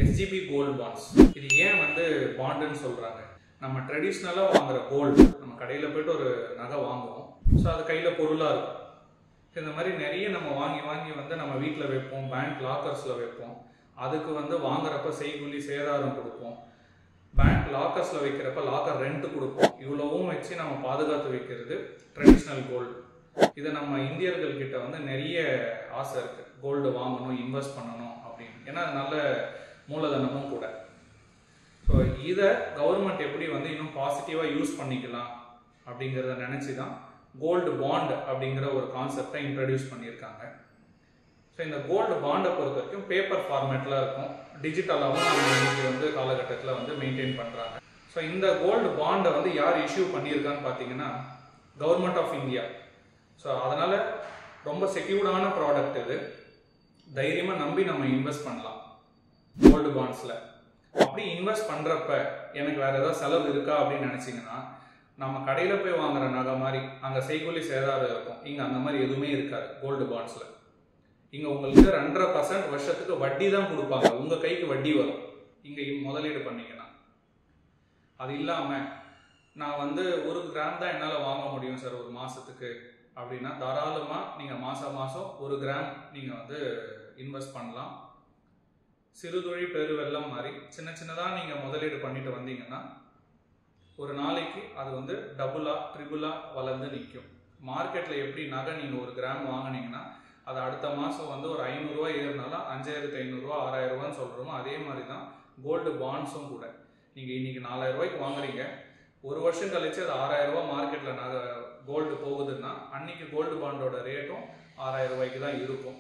SGB gold bonds. இது ஏன் வந்து பாண்டுன்னு சொல்றாங்க? நம்ம ட்ரெடிஷ்னலா வாங்குற கோல்டு, நம்ம கடையில போயிட்டு ஒரு நகை வாங்குவோம். ஸோ அது கையில பொருளா இருக்கும். இந்த மாதிரி நிறைய நம்ம வாங்கி வந்து நம்ம வீட்டில் வைப்போம், பேங்க் லாக்கர்ஸ்ல வைப்போம். அதுக்கு வந்து வாங்குறப்ப செய்கூலி சேதாரம் கொடுப்போம். பேங்க் லாக்கர்ஸ்ல வைக்கிறப்ப லாக்கர் ரெண்ட் கொடுப்போம். இவ்வளவும் வச்சு நம்ம பாதுகாத்து வைக்கிறது ட்ரெடிஷ்னல் கோல்டு. இதை நம்ம இந்தியர்கள் கிட்ட வந்து நிறைய ஆசை இருக்கு, கோல்டு வாங்கணும், இன்வெஸ்ட் பண்ணணும் அப்படின்னு. ஏன்னா நல்ல மூலதனமும் கூட. ஸோ இதை கவர்மெண்ட் எப்படி வந்து இன்னும் பாசிட்டிவாக யூஸ் பண்ணிக்கலாம் அப்படிங்கிறத நினச்சி தான் கோல்டு பாண்ட் அப்படிங்கிற ஒரு கான்செப்டை இன்ட்ரடியூஸ் பண்ணியிருக்காங்க. ஸோ இந்த கோல்டு பாண்டை பொறுத்த வரைக்கும் பேப்பர் ஃபார்மேட்டில் இருக்கும், டிஜிட்டலாகவும் நம்ம இன்னைக்கு வந்து காலகட்டத்தில் வந்து மெயின்டைன் பண்ணுறாங்க. ஸோ இந்த கோல்டு பாண்டை வந்து யார் இஷ்யூ பண்ணியிருக்கான்னு பார்த்தீங்கன்னா கவர்மெண்ட் ஆஃப் இந்தியா. ஸோ அதனால் ரொம்ப செக்யூர்டான ப்ராடக்ட் இது. தைரியமாக நம்பி நம்ம இன்வெஸ்ட் பண்ணலாம் கோல்டு பாண்ட்ஸில். அப்படி இன்வெஸ்ட் பண்ணுறப்ப எனக்கு வேறு ஏதாவது செலவு இருக்கா அப்படின்னு நினச்சிங்கன்னா, நம்ம கடையில் போய் வாங்குற நகை மாதிரி அங்கே செய்கூலி சேதாரம் இருக்கும். இங்கே அந்த மாதிரி எதுவுமே இருக்காது கோல்டு பாண்ட்ஸில். இங்கே உங்களுக்கு 2.5% வருஷத்துக்கு வட்டி தான் கொடுப்பாங்க, உங்கள் கைக்கு வட்டி வரும் இங்கே முதலீடு பண்ணிங்கன்னா. அது இல்லாமல் நான் வந்து 1 கிராம் தான் என்னால் வாங்க முடியும் சார் ஒரு மாதத்துக்கு அப்படின்னா, தாராளமாக நீங்கள் மாதம் 1 கிராம் நீங்கள் வந்து இன்வெஸ்ட் பண்ணலாம். சிறுதொழில் பெருவெள்ளம் மாதிரி சின்னதாக நீங்கள் முதலீடு பண்ணிட்டு வந்தீங்கன்னா ஒரு நாளைக்கு அது வந்து டபுளா ட்ரிபிளா வளர்ந்து நிற்கும். மார்க்கெட்டில் எப்படி நகை நீங்கள் 1 கிராம் வாங்கினீங்கன்னா அது அடுத்த மாதம் வந்து ஒரு 500 ரூபா ஏறினாலும் 5500 ரூபா 6000 ரூபான்னு சொல்கிறோமோ, அதே மாதிரி தான் கோல்டு பாண்ட்ஸும் கூட. நீங்கள் இன்றைக்கி 4000 ரூபாய்க்கு வாங்குறீங்க, ஒரு வருஷம் கழிச்சு அது 6000 ரூபா மார்க்கெட்டில் நகை கோல்டு போகுதுன்னா அன்றைக்கி கோல்டு பாண்டோட ரேட்டும் 6000 ரூபாய்க்கு தான் இருக்கும்.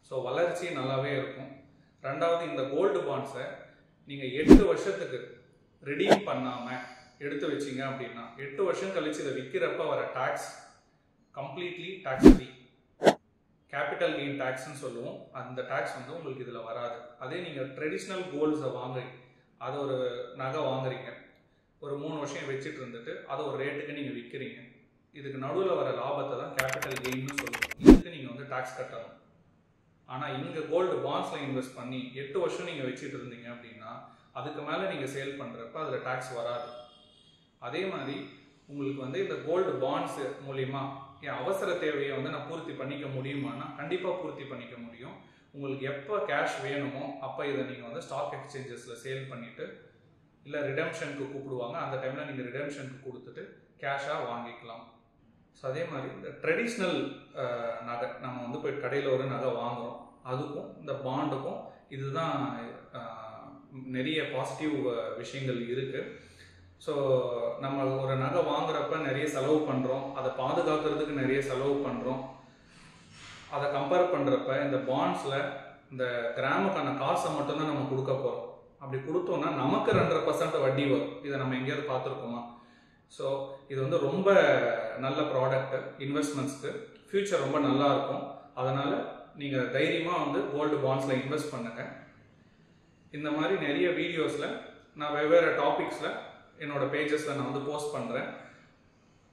ஸோ வளர்ச்சி நல்லாவே இருக்கும். ரெண்டாவது, இந்த கோல்டு பாண்ட்ஸை நீங்கள் 8 வருஷத்துக்கு ரிடீம் பண்ணாமல் எடுத்து வச்சிங்க அப்படின்னா 8 வருஷம் கழிச்சு இதை விற்கிறப்ப வர tax completely tax free. Capital gain டேக்ஸ்ன்னு சொல்லுவோம், அந்த டேக்ஸ் வந்து உங்களுக்கு இதில் வராது. அதே நீங்கள் ட்ரெடிஷ்னல் கோல்ட்ஸை வாங்குறீங்க, அதை ஒரு நகை வாங்குறீங்க, ஒரு 3 வருஷம் வச்சுட்டு இருந்துட்டு அதை ஒரு ரேட்டுக்கு நீங்கள் விற்கிறீங்க, இதுக்கு நடுவில் வர லாபத்தை தான் கேபிட்டல் கெயின்னு சொல்லுவோம். இதுக்கு நீங்கள் வந்து டேக்ஸ் கட்டணும். ஆனால் இங்கே கோல்டு பாண்ட்ஸில் இன்வெஸ்ட் பண்ணி 8 வருஷம் நீங்கள் வச்சுட்டு இருந்தீங்க அப்படின்னா அதுக்கு மேலே நீங்கள் சேல் பண்ணுறப்ப அதில் டேக்ஸ் வராது. அதே மாதிரி உங்களுக்கு வந்து இந்த கோல்டு பாண்ட்ஸ் மூலிமா என் அவசர தேவையை வந்து நான் பூர்த்தி பண்ணிக்க முடியுமானா கண்டிப்பாக பூர்த்தி பண்ணிக்க முடியும். உங்களுக்கு எப்போ கேஷ் வேணுமோ அப்போ இதை நீங்கள் வந்து ஸ்டாக் எக்ஸ்சேஞ்சஸில் சேல் பண்ணிவிட்டு, இல்லை ரிடம்ஷனுக்கு கூப்பிடுவாங்க, அந்த டைமில் நீங்கள் ரிடம்ஷனுக்கு கொடுத்துட்டு கேஷாக வாங்கிக்கலாம். ஸோ அதே மாதிரி இந்த ட்ரெடிஷ்னல் நகை நம்ம வந்து போய் கடையில் ஒரு நகை வாங்குகிறோம், அதுக்கும் இந்த பாண்டுக்கும் இதுதான் நிறைய பாசிட்டிவ் விஷயங்கள் இருக்குது. ஸோ நம்ம ஒரு நகை வாங்குறப்ப நிறைய செலவு பண்ணுறோம், அதை பாதுகாக்கிறதுக்கு நிறைய செலவு பண்ணுறோம். அதை கம்பேர் பண்ணுறப்ப இந்த பாண்ட்ஸில் இந்த கிராமுக்கான காசை மட்டும்தான் நம்ம கொடுக்க போகிறோம். அப்படி கொடுத்தோம்னா நமக்கு 2.5% வட்டி வரும். இதை நம்ம எங்கேயாவது பார்த்துருக்கோமா? ஸோ இது வந்து ரொம்ப நல்ல ப்ராடக்ட், இன்வெஸ்ட்மெண்ட்ஸ்க்கு ஃப்யூச்சர் ரொம்ப நல்லா இருக்கும். அதனால் நீங்கள் தைரியமாக வந்து கோல்டு பாண்ட்ஸில் இன்வெஸ்ட் பண்ணுங்கள். இந்த மாதிரி நிறைய வீடியோஸில் நான் வெவ்வேறு டாபிக்ஸில் என்னோட பேஜஸில் நான் வந்து போஸ்ட் பண்ணுறேன்.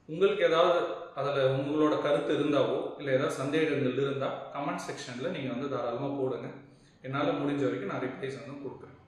உங்களுக்கு ஏதாவது அதில் உங்களோட கருத்து இருந்தாவோ இல்லை ஏதாவது சந்தேகங்கள் இருந்தால் கமெண்ட் செக்ஷனில் நீங்கள் வந்து தாராளமாக போடுங்க. என்னால் முடிஞ்ச வரைக்கும் நான் ரிப்ளைஸ் வந்து கொடுக்குறேன்.